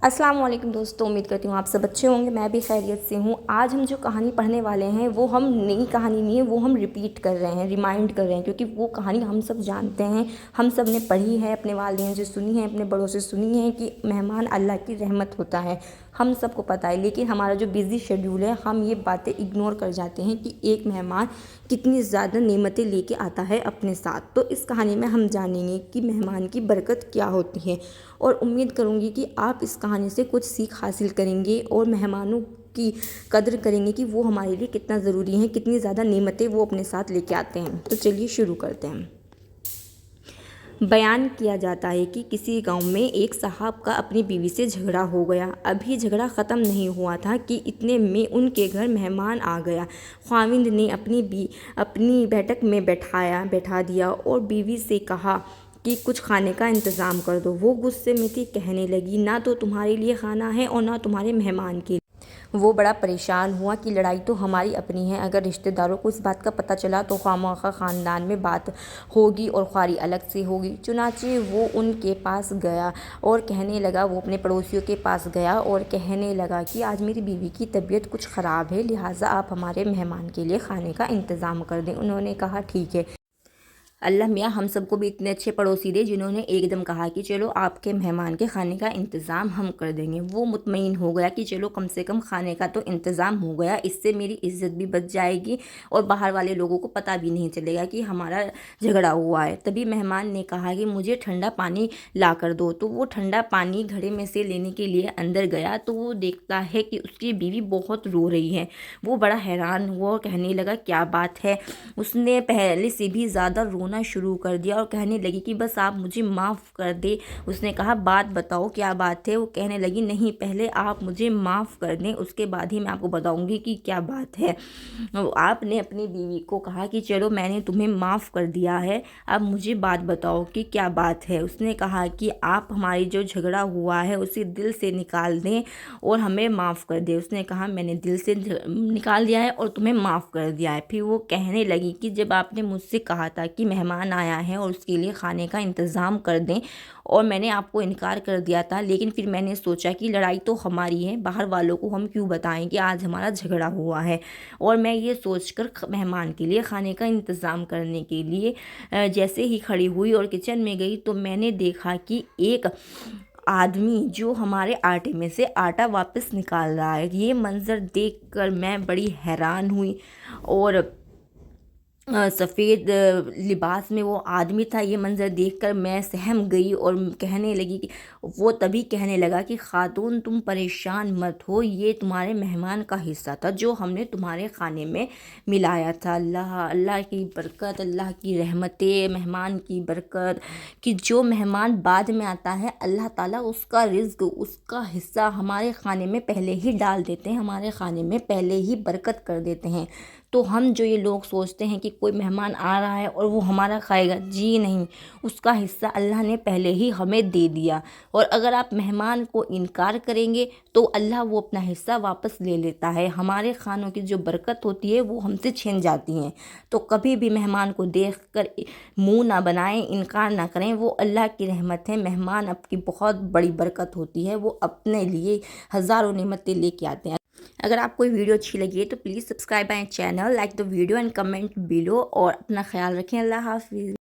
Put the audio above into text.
अस्सलाम वालेकुम दोस्तों, उम्मीद करती हूँ आप सब अच्छे होंगे। मैं भी खैरियत से हूँ। आज हम जो कहानी पढ़ने वाले हैं वो हम नई कहानी नहीं है, वो हम रिपीट कर रहे हैं, रिमाइंड कर रहे हैं, क्योंकि वो कहानी हम सब जानते हैं, हम सब ने पढ़ी है, अपने वालिदैन से सुनी है, अपने बड़ों से सुनी है कि मेहमान अल्लाह की रहमत होता है, हम सबको पता है। लेकिन हमारा जो बिज़ी शेड्यूल है, हम ये बातें इग्नोर कर जाते हैं कि एक मेहमान कितनी ज़्यादा नेमतें लेके आता है अपने साथ। तो इस कहानी में हम जानेंगे कि मेहमान की बरकत क्या होती है, और उम्मीद करूँगी कि आप इस कहानी से कुछ सीख हासिल करेंगे और मेहमानों की कदर करेंगे कि वो हमारे लिए कितना ज़रूरी हैं, कितनी ज़्यादा नेमतें वो अपने साथ लेके आते हैं। तो चलिए शुरू करते हैं। बयान किया जाता है कि किसी गांव में एक साहब का अपनी बीवी से झगड़ा हो गया। अभी झगड़ा ख़त्म नहीं हुआ था कि इतने में उनके घर मेहमान आ गया। ख़ाविंद ने अपनी बैठक में बैठा दिया और बीवी से कहा कि कुछ खाने का इंतज़ाम कर दो। वो गुस्से में थी, कहने लगी, ना तो तुम्हारे लिए खाना है और ना तुम्हारे मेहमान के लिए। वो बड़ा परेशान हुआ कि लड़ाई तो हमारी अपनी है, अगर रिश्तेदारों को इस बात का पता चला तो खामखा ख़ानदान में बात होगी और ख्वारी अलग से होगी। चुनाचे वो उनके पास गया और कहने लगा, वो अपने पड़ोसियों के पास गया और कहने लगा कि आज मेरी बीवी की तबीयत कुछ ख़राब है, लिहाजा आप हमारे मेहमान के लिए खाने का इंतज़ाम कर दें। उन्होंने कहा, ठीक है। अल्लाह मियाँ हम सबको भी इतने अच्छे पड़ोसी दे जिन्होंने एकदम कहा कि चलो आपके मेहमान के खाने का इंतज़ाम हम कर देंगे। वो मुतमईन हो गया कि चलो कम से कम खाने का तो इंतज़ाम हो गया, इससे मेरी इज़्ज़त भी बच जाएगी और बाहर वाले लोगों को पता भी नहीं चलेगा कि हमारा झगड़ा हुआ है। तभी मेहमान ने कहा कि मुझे ठंडा पानी ला कर दो। तो वो ठंडा पानी घड़े में से लेने के लिए अंदर गया तो वो देखता है कि उसकी बीवी बहुत रो रही है। वो बड़ा हैरान हुआ और कहने लगा, क्या बात है। उसने पहले से भी ज़्यादा रोना शुरू कर दिया और कहने लगी कि बस आप मुझे माफ़ कर दे। उसने कहा, बात बताओ क्या बात है। वो कहने लगी, नहीं, पहले आप मुझे माफ़ कर दें, उसके बाद ही मैं आपको बताऊंगी कि क्या बात है। आपने अपनी बीवी को कहा कि चलो मैंने तुम्हें माफ़ कर दिया है, अब मुझे बात बताओ कि क्या बात है। उसने कहा कि आप हमारी जो झगड़ा हुआ है उसे दिल से निकाल दें और हमें माफ़ कर दें। उसने कहा, मैंने दिल से निकाल दिया है और तुम्हें माफ़ कर दिया है। फिर वो कहने लगी कि जब आपने मुझसे कहा था कि मेहमान आया है और उसके लिए खाने का इंतज़ाम कर दें और मैंने आपको इनकार कर दिया था, लेकिन फिर मैंने सोचा कि लड़ाई तो हमारी है, बाहर वालों को हम क्यों बताएं कि आज हमारा झगड़ा हुआ है। और मैं ये सोचकर मेहमान के लिए खाने का इंतज़ाम करने के लिए जैसे ही खड़ी हुई और किचन में गई तो मैंने देखा कि एक आदमी जो हमारे आटे में से आटा वापस निकाल रहा है। ये मंज़र देखकर मैं बड़ी हैरान हुई और सफ़ेद लिबास में वो आदमी था। ये मंज़र देखकर मैं सहम गई और कहने लगी कि वो तभी कहने लगा कि खातून तुम परेशान मत हो, ये तुम्हारे मेहमान का हिस्सा था जो हमने तुम्हारे खाने में मिलाया था। अल्लाह की बरकत, अल्लाह की रहमतें, मेहमान की बरकत कि जो मेहमान बाद में आता है अल्लाह ताला उसका रिज़्क़, उसका हिस्सा हमारे खाने में पहले ही डाल देते हैं, हमारे खाने में पहले ही बरकत कर देते हैं। तो हम जो ये लोग सोचते हैं कि कोई मेहमान आ रहा है और वो हमारा खाएगा, जी नहीं, उसका हिस्सा अल्लाह ने पहले ही हमें दे दिया। और अगर आप मेहमान को इनकार करेंगे तो अल्लाह वो अपना हिस्सा वापस ले लेता है। हमारे खानों की जो बरकत होती है वो हमसे छिन जाती हैं। तो कभी भी मेहमान को देख कर मुँह ना बनाएं, इनकार ना करें, वो अल्लाह की रहमत है। मेहमान आपकी बहुत बड़ी बरकत होती है, वो अपने लिए हज़ारों नेमतें लेके आते हैं। अगर आपको ये वीडियो अच्छी लगी है तो please subscribe my channel, like the video and comment below और अपना ख्याल रखें। अल्लाह हाफ़िज़।